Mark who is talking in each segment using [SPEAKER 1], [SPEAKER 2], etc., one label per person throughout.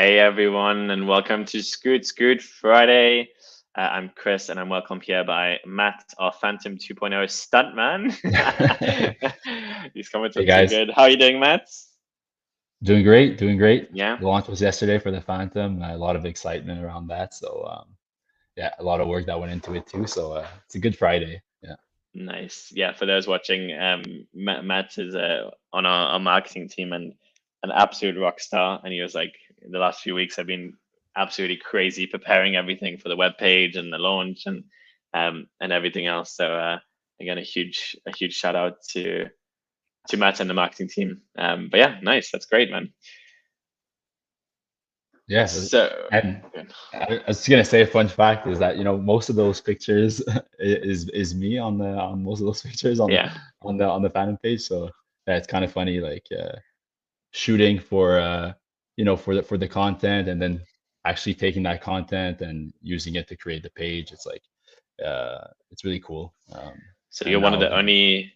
[SPEAKER 1] Hey everyone, and welcome to Scoot Friday. I'm Chris, and I'm welcomed here by Matt, our Phantom 2.0 stuntman. He's coming to
[SPEAKER 2] Hey
[SPEAKER 1] look so
[SPEAKER 2] guys,
[SPEAKER 1] good. How are you doing, Matt?
[SPEAKER 2] doing great, doing great.
[SPEAKER 1] Yeah,
[SPEAKER 2] The launch was yesterday for the Phantom. A lot of excitement around that. Yeah, a lot of work that went into it too. It's a good Friday. Yeah,
[SPEAKER 1] nice. Yeah, for those watching, Matt is on our marketing team and an absolute rock star. And he was like, the last few weeks have been absolutely crazy preparing everything for the web page and the launch and everything else. So again, a huge shout out to Matt and the marketing team. But yeah, nice. That's great, man.
[SPEAKER 2] yeah.
[SPEAKER 1] So
[SPEAKER 2] And
[SPEAKER 1] good.
[SPEAKER 2] I was just gonna say a fun fact is that most of those pictures is me on most of those pictures
[SPEAKER 1] Yeah,
[SPEAKER 2] on the Phantom page. So yeah, it's kind of funny like shooting for for the content and then actually taking that content and using it to create the page. It's really cool.
[SPEAKER 1] so you're
[SPEAKER 2] And
[SPEAKER 1] one of
[SPEAKER 2] now,
[SPEAKER 1] the only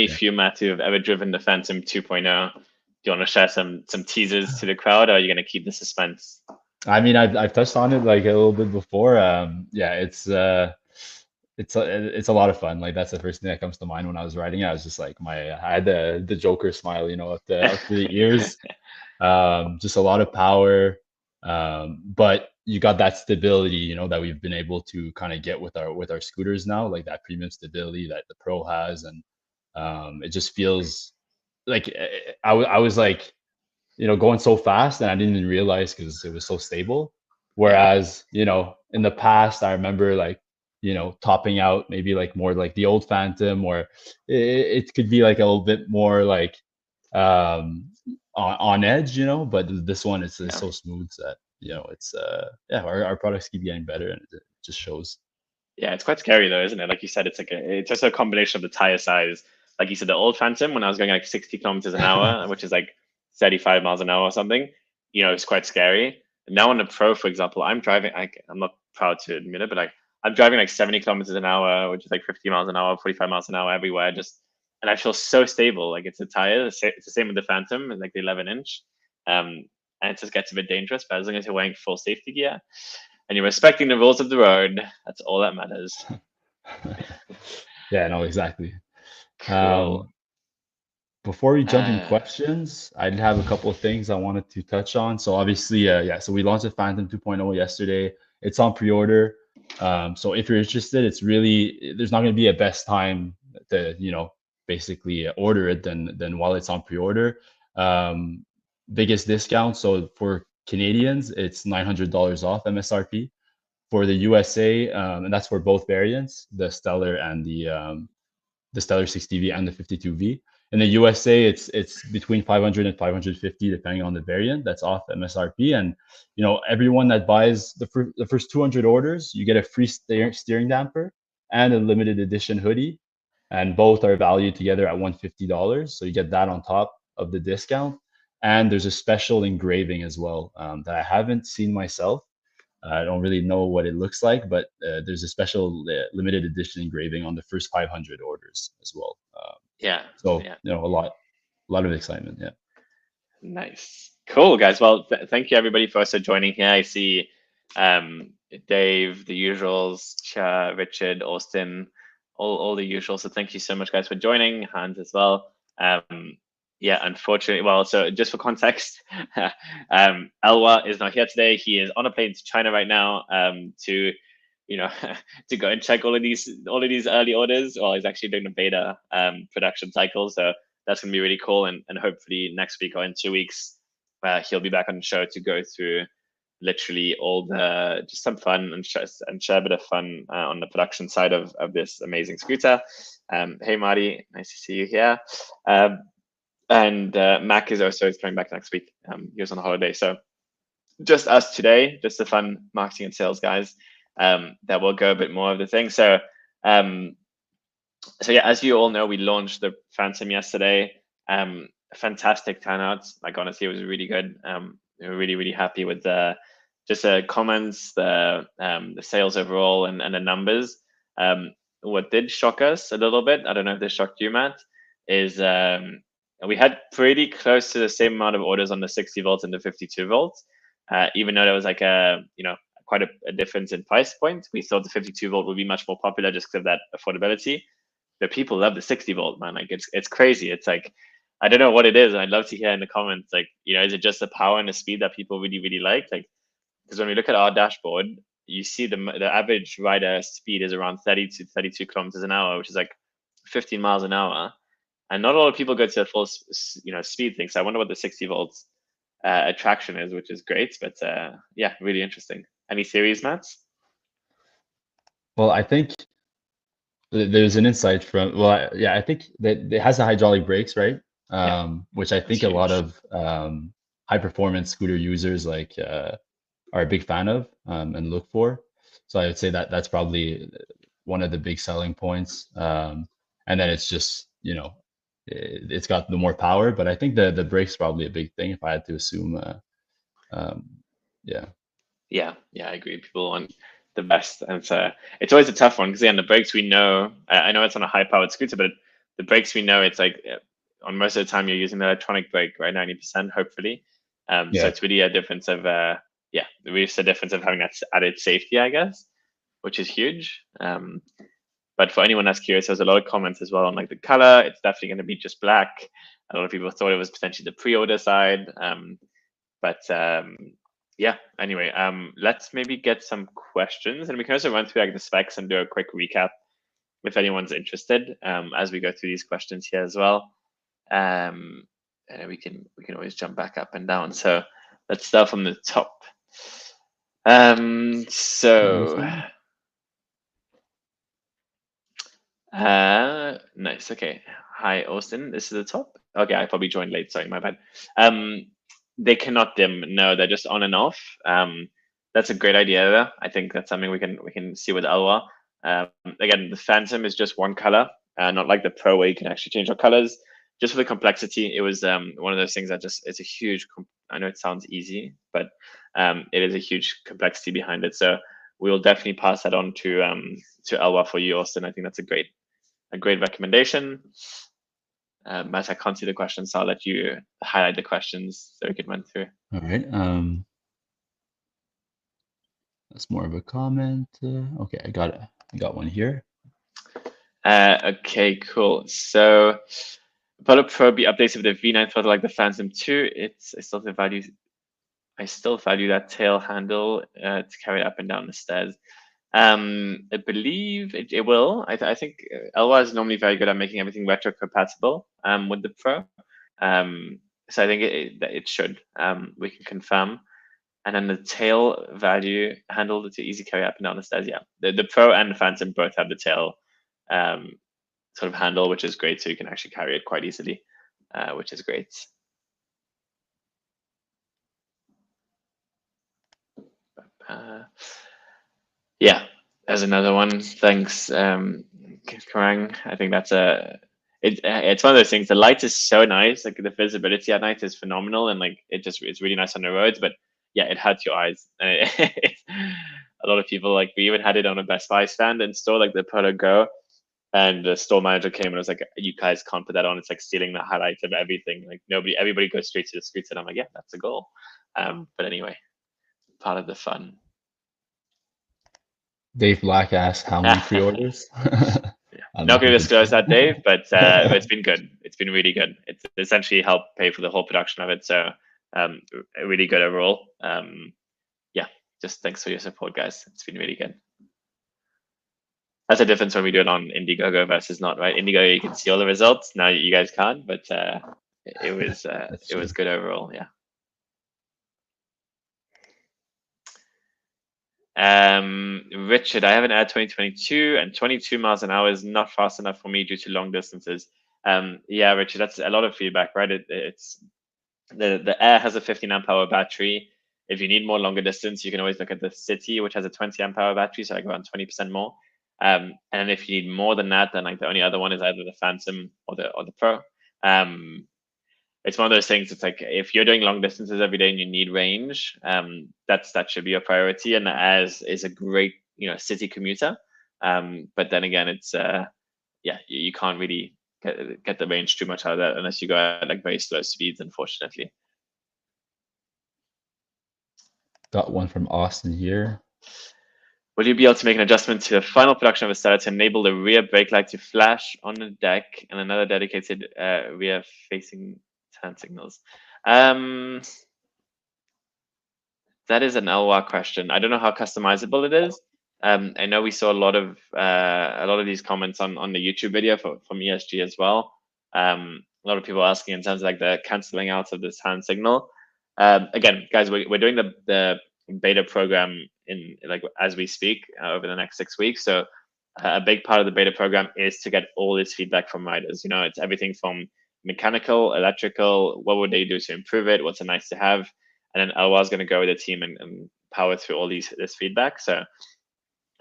[SPEAKER 2] yeah.
[SPEAKER 1] few, Matt, who have ever driven the Phantom 2.0. Do you want to share some teasers to the crowd, or are you going to keep the suspense?
[SPEAKER 2] I mean, I've touched on it like a little bit before. Yeah, it's a lot of fun. Like that's the first thing that comes to mind when I was writing it. I was just like I had the Joker smile, up to the ears. Just a lot of power. But you got that stability, that we've been able to kind of get with our scooters now, like that premium stability that the Pro has, and it just feels like I was like going so fast and I didn't even realize because it was so stable.
[SPEAKER 1] Yeah,
[SPEAKER 2] Whereas, in the past, I remember like, topping out maybe like more like the old Phantom, or it could be like a little bit more like um on edge, but this one is
[SPEAKER 1] yeah,
[SPEAKER 2] so smooth that, it's yeah, our products keep getting better and it just shows.
[SPEAKER 1] yeah. It's quite scary though, isn't it? Like you said, it's just a combination of the tire size. Like you said, the old Phantom, when I was going like 60 kilometers an hour, which is like 35 miles an hour or something, it's quite scary. Now on the Pro, for example, I'm driving. I'm not proud to admit it, but like I'm driving like 70 kilometers an hour, which is like 50 miles an hour, 45 miles an hour everywhere. And I feel so stable. Like it's a tire. It's the same with the Phantom, like the 11-inch. Um, and it just gets a bit dangerous. But as long as you're wearing full safety gear and you're respecting the rules of the road, that's all that matters.
[SPEAKER 2] Yeah, no, exactly.
[SPEAKER 1] Cool.
[SPEAKER 2] Um, Before we jump in
[SPEAKER 1] Uh,
[SPEAKER 2] questions, I did have a couple of things I wanted to touch on. So obviously, yeah, so we launched the Phantom 2.0 yesterday. It's on pre-order. So if you're interested, there's not going to be a best time to, basically order it than while it's on pre-order. Um, Biggest discount. So for Canadians, it's $900 off MSRP. For the USA, and that's for both variants, the Stellar and the Stellar 60V and the 52V. In the USA, it's between 500 and 550 depending on the variant. That's off MSRP, and everyone that buys the first 200 orders, you get a free steering damper and a limited edition hoodie, and both are valued together at $150. So you get that on top of the discount, and there's a special engraving as well that I haven't seen myself. I don't really know what it looks like, but there's a special limited edition engraving on the first 500 orders as well.
[SPEAKER 1] yeah,
[SPEAKER 2] So
[SPEAKER 1] yeah.
[SPEAKER 2] a lot of excitement. Yeah.
[SPEAKER 1] Nice. Cool, guys. Well, thank you everybody for also joining here. I see Dave, the usuals, Cha, Richard, Austin, all the usuals. So thank you so much, guys, for joining. Hans as well. Yeah, unfortunately, well, so just for context, Elwa is not here today. He is on a plane to China right now to, to go and check all of these early orders while he's actually doing the beta production cycle. So that's going to be really cool. And hopefully next week or in 2 weeks, he'll be back on the show to go through literally all the just some fun and share a bit of fun on the production side of this amazing scooter. Hey, Marty, nice to see you here. And Mac is also coming back next week. He was on holiday. So just us today, just the fun marketing and sales guys that will go a bit more of the thing. Um, so yeah, as you all know, we launched the Phantom yesterday. Fantastic turnout. Like honestly, it was really good. We were really happy with the just the comments, the sales overall, and the numbers. What did shock us a little bit, I don't know if this shocked you, Matt, is we had pretty close to the same amount of orders on the 60 volts and the 52 volts. even though there was like a quite a difference in price point, we thought the 52 volt would be much more popular just because of that affordability. But people love the 60 volt, man. Like it's crazy. It's like I don't know what it is. I'd love to hear in the comments. Like, is it just the power and the speed that people really really like? Like, because when we look at our dashboard, you see the average rider speed is around 30 to 32 kilometers an hour, which is like 15 miles an hour, and not a lot of people go to the full speed thing. So I wonder what the 60 volts attraction is, which is great. But yeah, really interesting. Any theories, Matt?
[SPEAKER 2] Well, I think there's an insight from, yeah, I think that it has the hydraulic brakes, right?
[SPEAKER 1] Yeah,
[SPEAKER 2] Which I
[SPEAKER 1] that's
[SPEAKER 2] think a lot
[SPEAKER 1] huge.
[SPEAKER 2] of high performance scooter users like are a big fan of and look for. So I would say that that's probably one of the big selling points. And then it's just, it's got the more power, but I think the brakes probably a big thing if I had to assume. Um, yeah.
[SPEAKER 1] Yeah, I agree. People want the best, and it's always a tough one because again, the brakes we know. I know it's on a high-powered scooter, but the brakes we know, it's like on most of the time you're using the electronic brake, right? 90%, hopefully. So
[SPEAKER 2] Yeah.
[SPEAKER 1] it's really a difference of yeah, really just a difference of having that added safety, I guess, which is huge. But for anyone that's curious, there's a lot of comments as well on like the color. It's definitely going to be just black. A lot of people thought it was potentially the pre-order side. But yeah, anyway, let's maybe get some questions, and we can also run through like the specs and do a quick recap if anyone's interested as we go through these questions here as well. And we can always jump back up and down. So let's start from the top. So nice. Okay. Hi, Austin. This is the top. Okay, I probably joined late. Sorry, my bad. Um, they cannot dim. No, they're just on and off. That's a great idea. Though. I think that's something we can see with Elwa. Again, the Phantom is just one color, not like the Pro where you can actually change your colors. Just for the complexity, it was one of those things that just it's a huge. I know it sounds easy, but it is a huge complexity behind it. So we will definitely pass that on to Elwa for you, Austin. I think that's a great recommendation. Matt, I can't see the questions, so I'll let you highlight the questions so we can run through.
[SPEAKER 2] All right. That's more of a comment. Okay, I got it. I got one here.
[SPEAKER 1] Okay, cool. So Apollo Pro be updated with the V9 throttle like the Phantom 2. I still value that tail handle to carry it up and down the stairs. I believe it will. I think Elwa is normally very good at making everything retro compatible with the Pro. So I think it should. We can confirm. And then the tail value handle to easy carry up and down the stairs. Yeah, the Pro and the Phantom both have the tail um, sort of handle, which is great. So you can actually carry it quite easily, which is great. Yeah, there's another one. Thanks, Karang. I think that's it's one of those things. The light is so nice. Like the visibility at night is phenomenal, and like it's really nice on the roads. But yeah, it hurts your eyes. A lot of people like we even had it on a Best Buy stand in store, like the Polo Go, and the store manager came and was like, "You guys can't put that on. It's like stealing the highlight of everything. Like everybody goes straight to the scooter." And I'm like, "Yeah, that's a goal." But anyway, part of the fun.
[SPEAKER 2] Dave Black asked how many pre-orders. I'm
[SPEAKER 1] Not
[SPEAKER 2] not
[SPEAKER 1] going
[SPEAKER 2] gonna
[SPEAKER 1] to disclose
[SPEAKER 2] confirm.
[SPEAKER 1] that, Dave, but it's been good. It's been really good. It's essentially helped pay for the whole production of it. So really good overall. Yeah, just thanks for your support, guys. It's been really good. That's a difference when we do it on Indiegogo versus not, right? Indiegogo, you can see all the results. Now you guys can't, but it was
[SPEAKER 2] That's
[SPEAKER 1] it was
[SPEAKER 2] true.
[SPEAKER 1] good overall. Yeah. Richard, I have an Air 2022 and 22 miles an hour is not fast enough for me due to long distances. Yeah, Richard, that's a lot of feedback, right? It's the Air has a 15 amp hour battery. If you need more longer distance, you can always look at the City, which has a 20 amp hour battery, so like around 20% more. And if you need more than that, then like the only other one is either the Phantom or the Pro. It's one of those things. It's like if you're doing long distances every day and you need range, that should be your priority. And as is a great city commuter, but then again, it's yeah, you can't really get the range too much out of that unless you go at like very slow speeds, unfortunately.
[SPEAKER 2] Got one from Austin here.
[SPEAKER 1] Will you be able to make an adjustment to the final production of a seller to enable the rear brake light to flash on the deck and another dedicated rear facing turn signals? That is an LWA question. I don't know how customizable it is. I know we saw a lot of these comments on the YouTube video from ESG as well. A lot of people asking in terms of like the canceling out of this hand signal. Again, guys, we're doing the beta program in like as we speak over the next 6 weeks. So a big part of the beta program is to get all this feedback from riders. You know, it's everything from mechanical, electrical, what would they do to improve it, what's a nice to have, and then Elwa is going to go with the team and power through all this feedback. So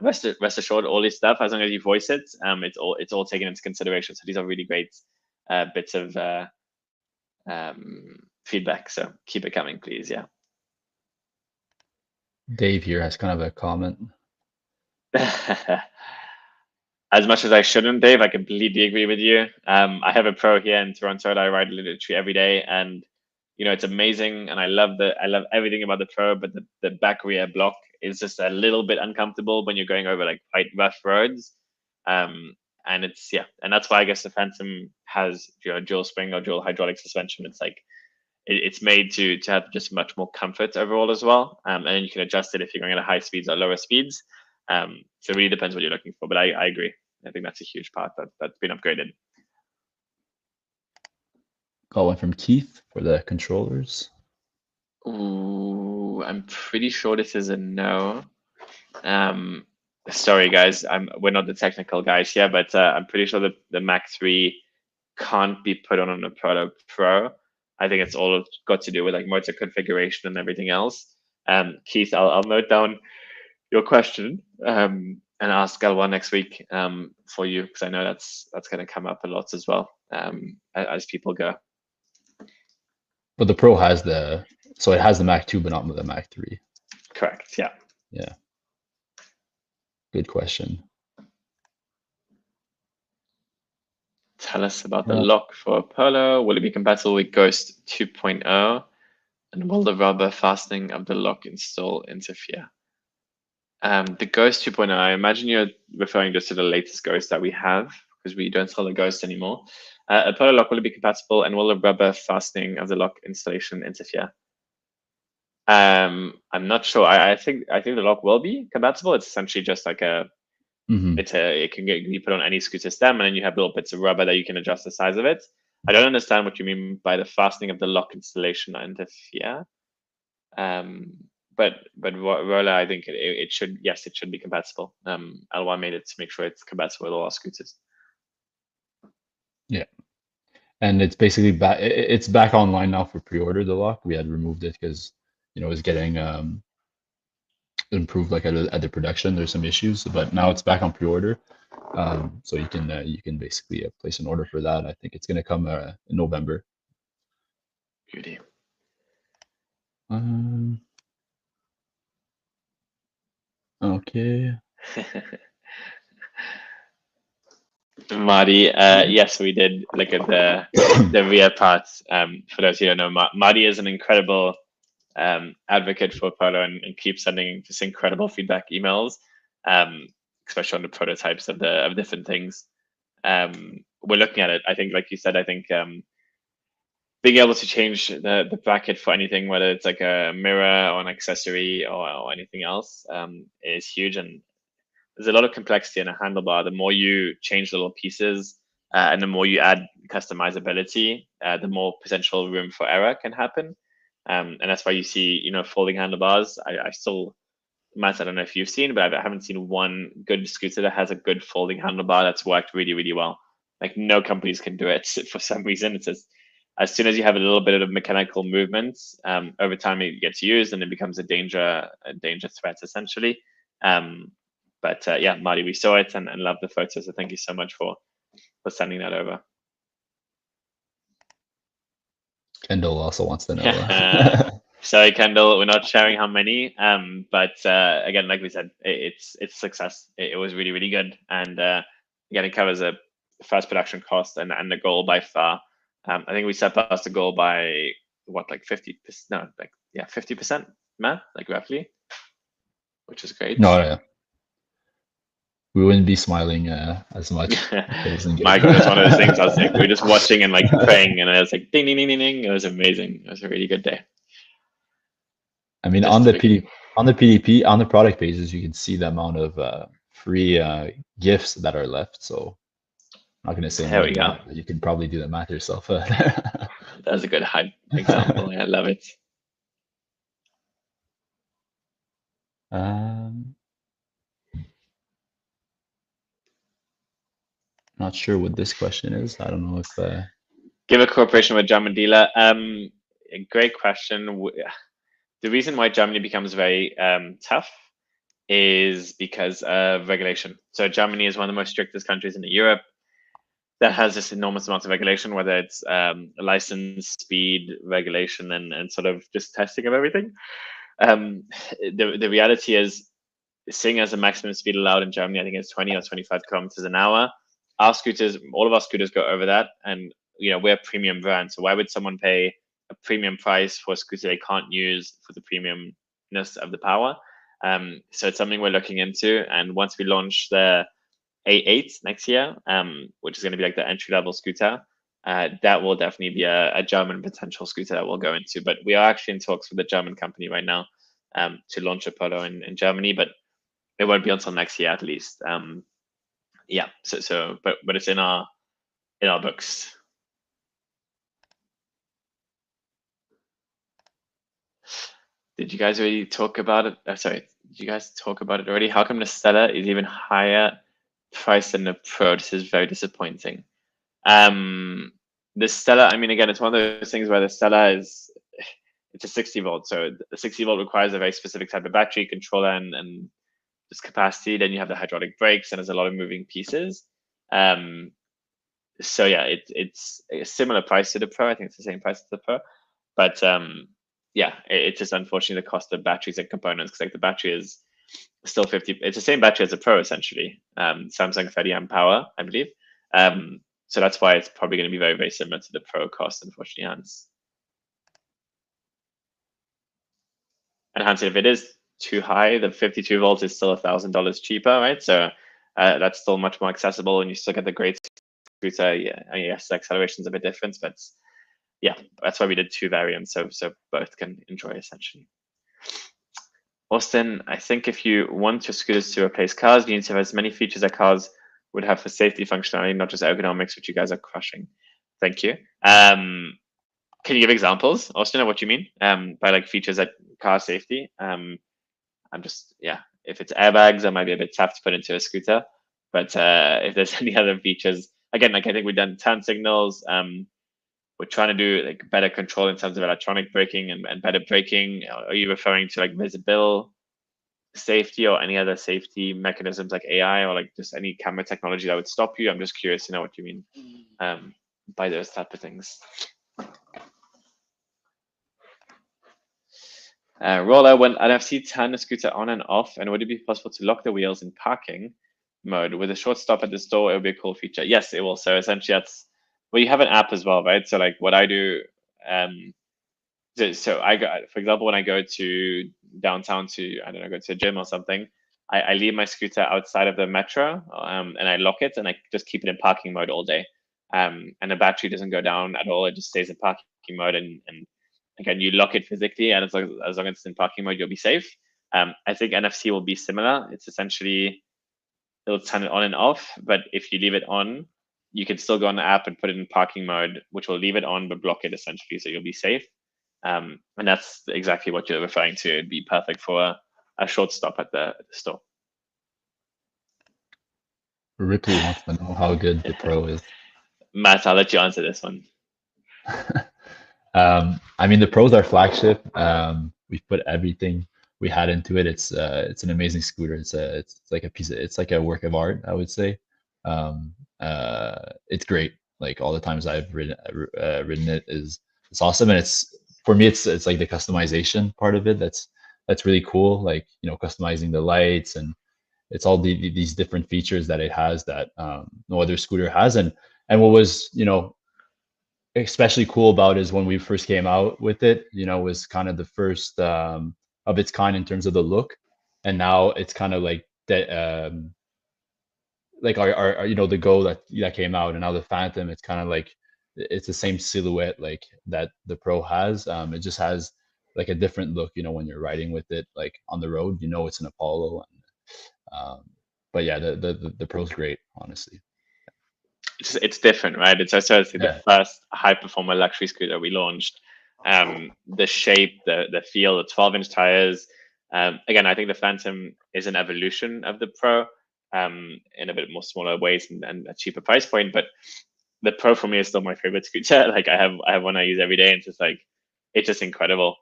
[SPEAKER 1] rest assured, all this stuff, as long as you voice it, it's all taken into consideration. So these are really great bits of feedback. So keep it coming, please. Yeah.
[SPEAKER 2] Dave here has kind of a comment.
[SPEAKER 1] As much as I shouldn't, Dave, I completely agree with you. I have a pro here in Toronto that I ride literally every day, and you know it's amazing, and I love everything about the pro. But the back rear block is just a little bit uncomfortable when you're going over like quite rough roads. And and that's why I guess the Phantom has dual spring or dual hydraulic suspension. It's like it's made to have just much more comfort overall as well. And then you can adjust it if you're going at high speeds or lower speeds. So it really depends what you're looking for. But I agree. I think that's a huge part that's been upgraded.
[SPEAKER 2] Got one from Keith for the controllers.
[SPEAKER 1] Ooh, I'm pretty sure this is a no. Sorry guys, we're not the technical guys here, but I'm pretty sure that the Mac 3 can't be put on a Proto Pro. I think it's all got to do with like motor configuration and everything else. Keith, I'll note down your question and ask L1 next week for you, because I know that's going to come up a lot as well as people go.
[SPEAKER 2] But the Pro has so it has the Mac 2, but not the Mac 3.
[SPEAKER 1] Correct. Yeah.
[SPEAKER 2] Yeah. Good question.
[SPEAKER 1] Tell us about the lock for Polo. Will it be compatible with Ghost 2.0? And will the rubber fastening of the lock install interfere? The Ghost 2.0, I imagine you're referring just to the latest Ghost that we have, because we don't sell a Ghost anymore. A Polo lock, will it be compatible, and will the rubber fastening of the lock installation interfere? I'm not sure. I think the lock will be compatible. It's essentially just like it can be put on any scooter stem, and then you have little bits of rubber that you can adjust the size of it. I don't understand what you mean by the fastening of the lock installation interfere. But Roller, I think it should be compatible. L1 made it to make sure it's compatible with all our scooters.
[SPEAKER 2] Yeah, and it's basically back. It's back online now for pre-order. The lock, we had removed it because it was getting improved like at the production. There's some issues, but now it's back on pre-order. So you can basically place an order for that. I think it's gonna come in November.
[SPEAKER 1] Beauty.
[SPEAKER 2] Okay.
[SPEAKER 1] Marty, yes, we did look at the rear parts. For those who don't know, Marty is an incredible advocate for Polo and keeps sending just incredible feedback emails, especially on the prototypes of different things. We're looking at it. I think, like you said, being able to change the bracket for anything, whether it's like a mirror or an accessory or anything else, is huge. And there's a lot of complexity in a handlebar. The more you change little pieces and the more you add customizability, the more potential room for error can happen. And that's why you see, folding handlebars. I still, Matt, I don't know if you've seen, but I haven't seen one good scooter that has a good folding handlebar that's worked really, really well. Like no companies can do it for some reason. It's just, as soon as you have a little bit of mechanical movement, over time it gets used and it becomes a danger threat essentially. But yeah, Marty, we saw it and love the photos. So thank you so much for sending that over.
[SPEAKER 2] Kendall also wants to know.
[SPEAKER 1] Sorry, Kendall, we're not sharing how many. But again, like we said, it's success. It was really, really good. And again, it covers a first production cost and the goal by far. I think we surpassed the goal by what, like 50%? No, like 50%. Matt, like roughly, which is great.
[SPEAKER 2] No, we wouldn't be smiling as much if it wasn't good.
[SPEAKER 1] My God, it's one of those things. I was like, we were just watching and like praying, and I was like, ding, ding, ding, ding, ding. It was amazing. It was a really good day.
[SPEAKER 2] I mean,
[SPEAKER 1] Just
[SPEAKER 2] on
[SPEAKER 1] the
[SPEAKER 2] the
[SPEAKER 1] beginning.
[SPEAKER 2] on the PDP on the product pages, you can see the amount of free gifts that are left. So I'm not going to say
[SPEAKER 1] There
[SPEAKER 2] more
[SPEAKER 1] we
[SPEAKER 2] than
[SPEAKER 1] go.
[SPEAKER 2] that, but you can probably do the math yourself.
[SPEAKER 1] That's a good hype example. I love it.
[SPEAKER 2] um, not sure what this question is. I don't know if
[SPEAKER 1] Give a cooperation with German dealer. A great question. The reason why Germany becomes very tough is because of regulation. So Germany is one of the most strictest countries in Europe that has this enormous amount of regulation, whether it's license, speed, regulation, and sort of just testing of everything. The reality is, seeing as the maximum speed allowed in Germany, I think it's 20 or 25 kilometers an hour. Our scooters, all of our scooters go over that, and we're a premium brand. So why would someone pay a premium price for a scooter they can't use for the premiumness of the power? So it's something we're looking into, and once we launch the A8 next year, which is going to be like the entry level scooter, that will definitely be a German potential scooter that we'll go into. But we are actually in talks with a German company right now to launch a Polo in Germany, but it won't be until next year at least. Yeah. But it's in our books. Did you guys already talk about it? Sorry, did you guys talk about it already? How come the Stella is even higher price than the Pro? This is very disappointing. The Stella, I mean, again, it's one of those things where the Stella it's a 60 volt. So the 60 volt requires a very specific type of battery controller and just capacity. Then you have the hydraulic brakes, and there's a lot of moving pieces. So yeah, it's a similar price to the Pro. I think it's the same price as the Pro, but yeah, it's just unfortunately the cost of batteries and components, because like the battery is still 50. It's the same battery as a Pro essentially. Samsung 30 amp power, I believe. So that's why it's probably going to be very, very similar to the Pro cost, unfortunately, Hans. And Hans, if it is too high, the 52 volts is still $1,000 cheaper, right? So that's still much more accessible, and you still get the great scooter. Yeah, I mean, yes, the acceleration's a bit different, but yeah, that's why we did two variants, so both can enjoy essentially. Austin, I think if you want your scooters to replace cars, you need to have as many features that cars would have for safety functionality, not just ergonomics, which you guys are crushing. Thank you. Can you give examples, Austin, of what you mean by like features that car safety? I'm just, yeah, if it's airbags, that might be a bit tough to put into a scooter. But if there's any other features, again, like I think we've done turn signals. We're trying to do like better control in terms of electronic braking and better braking. Are you referring to like visible safety or any other safety mechanisms like AI or like just any camera technology that would stop you? I'm just curious to know what you mean by those type of things. Roller, when NFC turn the scooter on and off, and would it be possible to lock the wheels in parking mode with a short stop at the store? It would be a cool feature. Yes, it will. So essentially, that's well, you have an app as well, right? So like what I do, so I go, for example, when I go to downtown to I don't know, go to a gym or something, I leave my scooter outside of the metro, and I lock it, and I just keep it in parking mode all day, and the battery doesn't go down at all. It just stays in parking mode, and again, you lock it physically, and as long as it's in parking mode, you'll be safe. I think NFC will be similar. It's essentially it'll turn it on and off, but if you leave it on, you can still go on the app and put it in parking mode, which will leave it on but block it essentially, so you'll be safe. And that's exactly what you're referring to. It'd be perfect for a short stop at the store.
[SPEAKER 2] Ripley wants to know how good the Pro is.
[SPEAKER 1] Matt, I'll let you answer this one.
[SPEAKER 2] I mean, the Pro's our flagship. We've put everything we had into it. It's an amazing scooter. It's like a piece of it's like a work of art, I would say. It's great. Like all the times I've ridden it it's awesome, and it's for me it's like the customization part of it that's really cool. Like customizing the lights, and it's all these different features that it has that no other scooter has. And what was especially cool about is when we first came out with it, was kind of the first of its kind in terms of the look, and now it's kind of like that. Like our you know the Go that came out, and now the Phantom, it's kind of like it's the same silhouette like that the Pro has. It just has like a different look, when you're riding with it like on the road, it's an Apollo. But yeah, the Pro's great, honestly.
[SPEAKER 1] It's different, right? It's essentially the
[SPEAKER 2] Yeah,
[SPEAKER 1] first high performer luxury scooter we launched. The shape, the feel, the 12-inch tires. Again, I think the Phantom is an evolution of the Pro, in a bit more smaller ways and a cheaper price point. But the Pro for me is still my favorite scooter. Like I have one I use every day, and it's just incredible.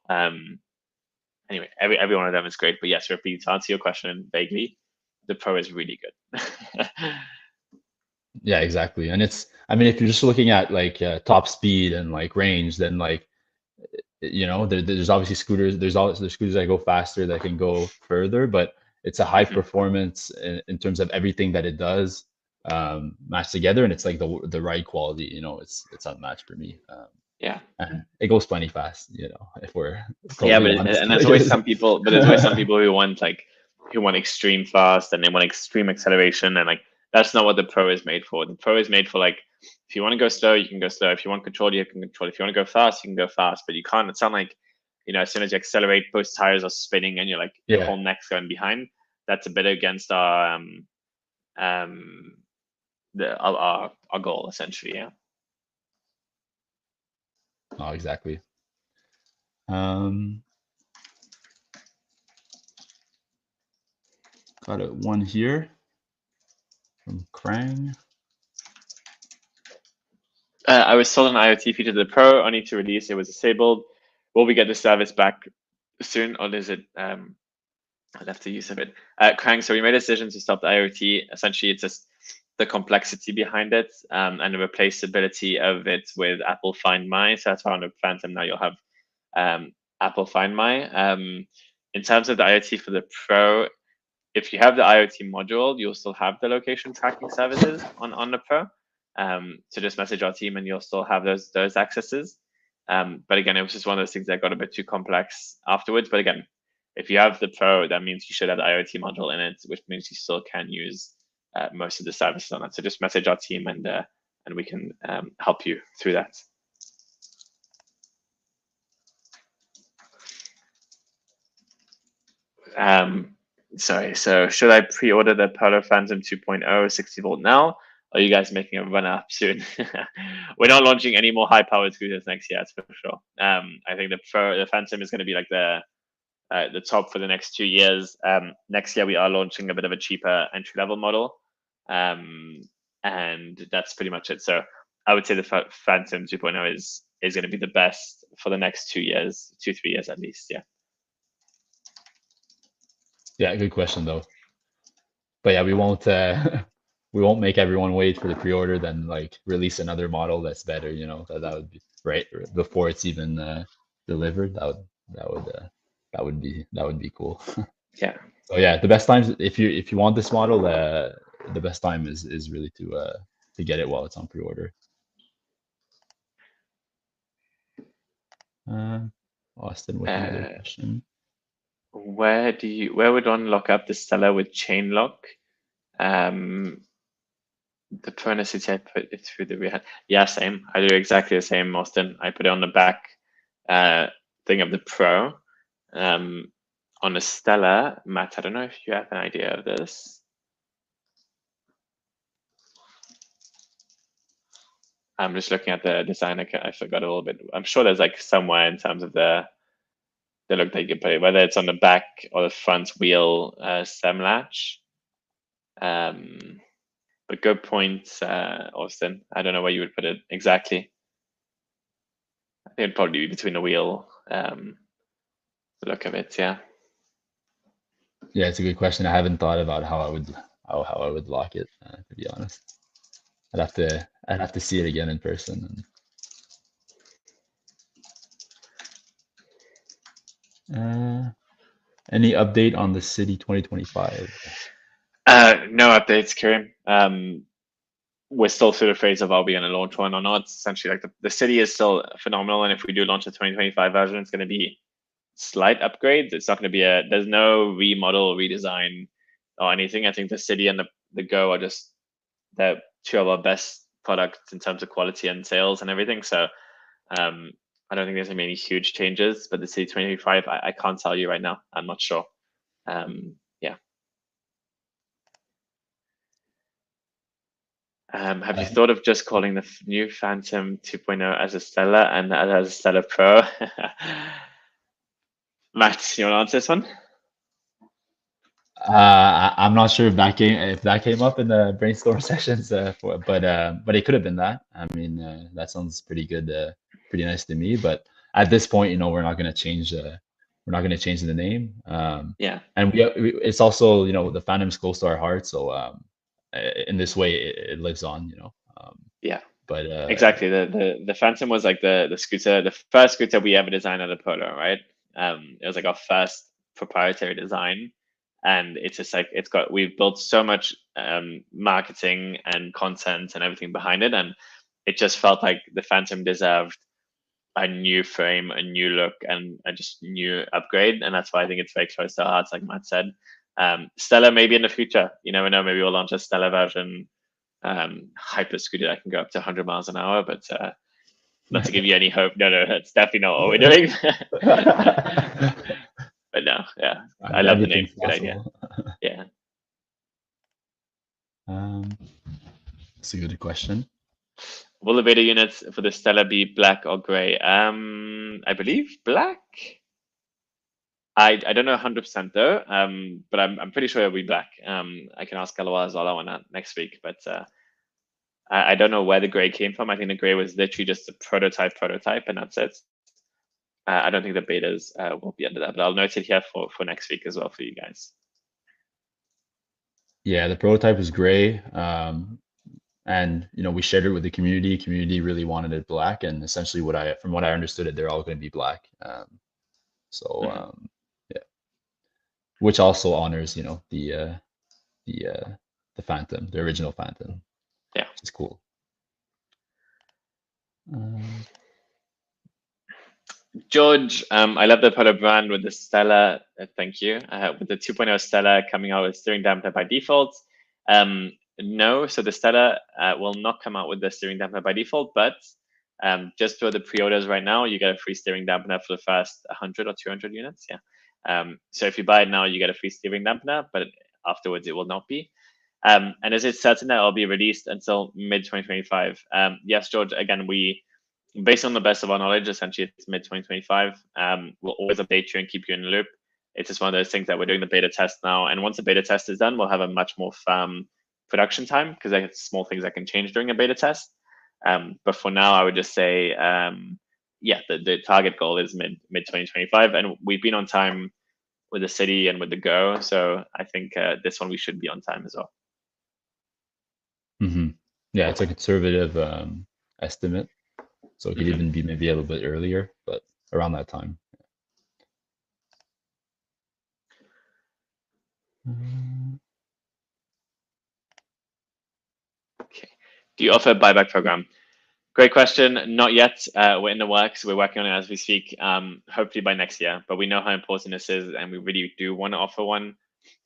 [SPEAKER 1] Anyway, every one of them is great. But yes, repeat to answer your question vaguely, the Pro is really good.
[SPEAKER 2] yeah, exactly. And I mean, if you're just looking at like top speed and like range, then like there's obviously scooters. There's scooters that go faster, that can go further, but it's a high
[SPEAKER 1] Mhm.
[SPEAKER 2] performance in terms of everything that it does, matched together, and it's like the right quality. It's unmatched for me.
[SPEAKER 1] Yeah.
[SPEAKER 2] And it goes plenty fast. If we're
[SPEAKER 1] Yeah,
[SPEAKER 2] totally honest.
[SPEAKER 1] and there's always some people, but there's always some people who want extreme fast and they want extreme acceleration, and like that's not what the Pro is made for. The Pro is made for like if you want to go slow, you can go slow. If you want control, you can control. If you want to go fast, you can go fast. But you can't. It's not like as soon as you accelerate, both tires are spinning and your
[SPEAKER 2] Yeah.
[SPEAKER 1] whole neck's going behind. That's a bit against um our goal essentially. Yeah.
[SPEAKER 2] Oh, exactly. Um, got one here from Krang.
[SPEAKER 1] I was sold an IoT feature to the Pro. Only to release it was disabled. Will we get the service back soon, or is it left to use of it? Krang, so we made a decision to stop the IoT. Essentially, it's just the complexity behind it, and the replaceability of it with Apple Find My. So that's why on the Phantom now you'll have Apple Find My. In terms of the IoT for the Pro, if you have the IoT module, you'll still have the location tracking services on the Pro. So just message our team and you'll still have those accesses. But again, it was just one of those things that got a bit too complex afterwards. But again, if you have the Pro, that means you should have the IoT module in it, which means you still can use most of the services on it. So just message our team and we can help you through that. Sorry, so should I pre-order the Polo Phantom 2.0 60 volt now? Or are you guys making a run up soon? We're not launching any more high powered scooters next year, that's for sure. I think the Phantom is going to be like the top for the next 2 years. Next year we are launching a bit of a cheaper entry level model, and that's pretty much it. So I would say the Phantom 2.0 is going to be the best for the next 2 years, 3 years at least. Yeah.
[SPEAKER 2] Yeah, good question though. But yeah, we won't we won't make everyone wait for the pre-order, then like release another model that's better. That would be right before it's even delivered. That would that would be cool.
[SPEAKER 1] Yeah.
[SPEAKER 2] So yeah, the best times, if you want this model, the best time is really to get it while it's on pre-order. Uh, Austin with another
[SPEAKER 1] Uh,
[SPEAKER 2] question.
[SPEAKER 1] where would one lock up the Stella with chain lock? Um, the Pro City, I put it through the rear hand. Yeah, same. I do exactly the same, Austin. I put it on the back thing of the Pro. On the Stella, Matt, I don't know if you have an idea of this. I'm just looking at the design. I forgot a little bit. I'm sure there's like somewhere in terms of the look that you can put it, whether it's on the back or the front wheel stem latch. But good point, Austin. I don't know where you would put it exactly. I think it'd probably be between the wheel. The look of it, yeah.
[SPEAKER 2] Yeah, it's a good question. I haven't thought about how I would lock it, to be honest. I'd have to see it again in person. Any update on the City 2025?
[SPEAKER 1] No updates, Karim. We're still through the phase of are we going to launch one or not. Essentially, like the city is still phenomenal, and if we do launch a 2025 version, it's going to be slight upgrades. It's not going to be there's no remodel, redesign, or anything. I think the City and the Go are just they're two of our best products in terms of quality and sales and everything. So um, I don't think there's gonna be any huge changes. But the City 2025, I can't tell you right now. I'm not sure. Yeah. Have you
[SPEAKER 2] Uh,
[SPEAKER 1] thought of just calling the new Phantom 2.0 as a Stella and as a Stella Pro? Matt, you want to answer this one?
[SPEAKER 2] I'm not sure if that came up in the brainstorm sessions, but it could have been that. I mean, that sounds pretty good, pretty nice to me. But at this point, we're not going to change the name.
[SPEAKER 1] Yeah.
[SPEAKER 2] And it's also, the Phantom's close to our heart, so in this way, it lives on.
[SPEAKER 1] Yeah.
[SPEAKER 2] But
[SPEAKER 1] Exactly. The Phantom was like the scooter, the first scooter we ever designed at Apollo, right? It was like our first proprietary design, and it's just like we've built so much marketing and content and everything behind it, and it just felt like the Phantom deserved a new frame, a new look, and a just new upgrade, and that's why I think it's very close to our hearts, like Matt said. Stella maybe in the future, you never know. Maybe we'll launch a Stella version hyper scooter that can go up to 100 miles an hour, but not to give you any hope. No, that's definitely not what we're doing. But no, yeah,
[SPEAKER 2] I
[SPEAKER 1] I
[SPEAKER 2] mean,
[SPEAKER 1] love the name.
[SPEAKER 2] everything's
[SPEAKER 1] Good idea.
[SPEAKER 2] possible.
[SPEAKER 1] Yeah.
[SPEAKER 2] Um, that's a good question.
[SPEAKER 1] Will the beta units for the Stella be black or gray? I believe black. I don't know 100% though, but I'm pretty sure it'll be black. I can ask Galois as well on that next week, but I don't know where the gray came from. I think the gray was literally just a prototype, and that's it. I don't think the betas will be under that, but I'll note it here for next week as well for you guys.
[SPEAKER 2] Yeah, the prototype was gray. And we shared it with the community. Community really wanted it black, and essentially, from what I understood it, they're all going to be black. So
[SPEAKER 1] Mhm.
[SPEAKER 2] yeah, which also honors the uh, the Phantom, the original Phantom,
[SPEAKER 1] Yeah.
[SPEAKER 2] which is cool. Um,
[SPEAKER 1] George, I love the Polo brand with the Stella. Thank you. With the 2.0 Stella coming out with steering dampener by default. No, so the Stella will not come out with the steering dampener by default, but just for the pre-orders right now, you get a free steering dampener for the first 100 or 200 units. Yeah. So if you buy it now, you get a free steering dampener, but afterwards it will not be. And is it certain that it'll be released until mid 2025? Yes, George. Again, based on the best of our knowledge, essentially it's mid 2025. We'll always update you and keep you in the loop. It's just one of those things that we're doing the beta test now, and once the beta test is done, we'll have a much more firm production time because there's small things that can change during a beta test. But for now, I would just say, yeah, the target goal is mid 2025, and we've been on time with the City and with the Go, so I think this one we should be on time as well.
[SPEAKER 2] mhm. Yeah, it's a conservative estimate, so it could
[SPEAKER 1] Mhm.
[SPEAKER 2] even be maybe a little bit earlier, but around that time. Mm,
[SPEAKER 1] Okay. Do you offer a buyback program? Great question. Not yet. We're in the works. We're working on it as we speak. Hopefully by next year. But we know how important this is, and we really do want to offer one.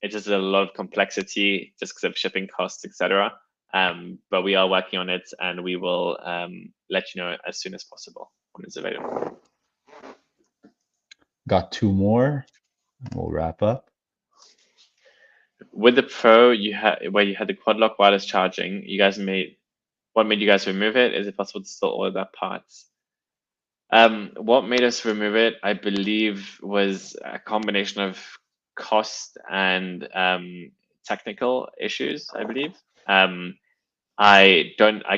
[SPEAKER 1] It's just a lot of complexity, just because of shipping costs, etc. But we are working on it, and we will let you know as soon as possible when it's available.
[SPEAKER 2] Got two more, and we'll wrap up.
[SPEAKER 1] With the Pro, where you had the quad lock wireless charging. What made you guys remove it? Is it possible to still order that parts? What made us remove it, I believe, was a combination of cost and technical issues, I believe. I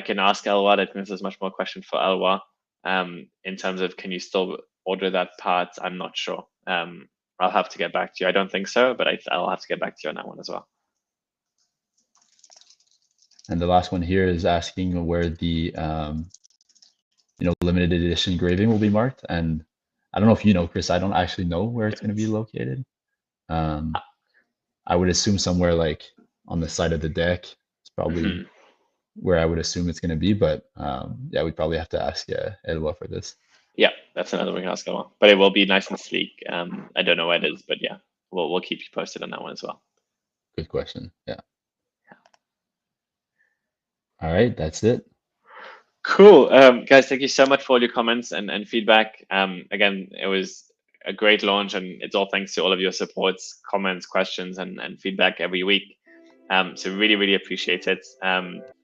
[SPEAKER 1] can ask Elwa. I think this is much more a question for Elwa. In terms of can you still order that part? I'm not sure. I'll have to get back to you. I don't think so, but I'll have to get back to you on that one as well.
[SPEAKER 2] And the last one here is asking where the limited edition engraving will be marked. And I don't know if you know, Chris, I don't actually know where it's going to be located. I would assume somewhere like on the side of the deck. It's probably where I would assume it's going to be, but yeah, we'd probably have to ask Elwa for this.
[SPEAKER 1] Yeah, that's another ring Oscar, but it will be nice and sleek. I don't know what it is, but yeah, we'll keep you posted on that one as well.
[SPEAKER 2] Good question. Yeah. All right, that's it.
[SPEAKER 1] Cool. Guys, thank you so much for all your comments and feedback. Again, it was a great launch, and it's all thanks to all of your supports, comments, questions, and feedback every week. So really, really appreciate it.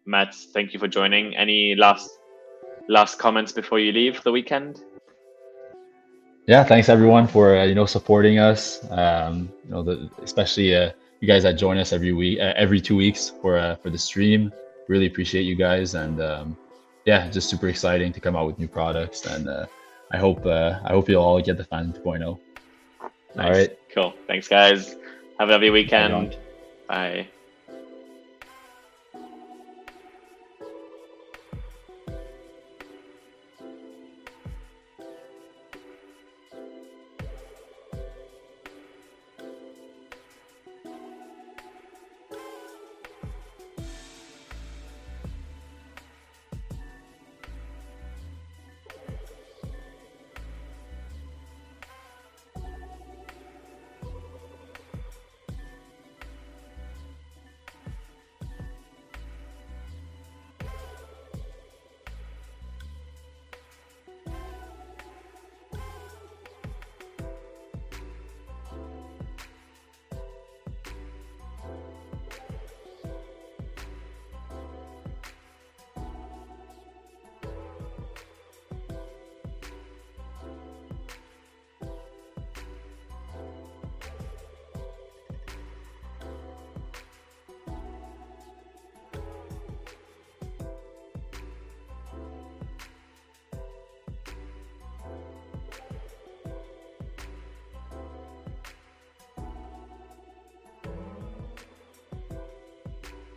[SPEAKER 1] Matt, thank you for joining. Any last comments before you leave for the weekend?
[SPEAKER 2] Yeah, thanks everyone for supporting us. Especially you guys that join us every week, every 2 weeks for the stream. Really appreciate you guys, and yeah, just super exciting to come out with new products. And I hope you'll all get the Phantom 2.0. All
[SPEAKER 1] Nice.
[SPEAKER 2] right,
[SPEAKER 1] Cool. Thanks, guys. Have a lovely
[SPEAKER 2] bye, John.
[SPEAKER 1] weekend. Bye.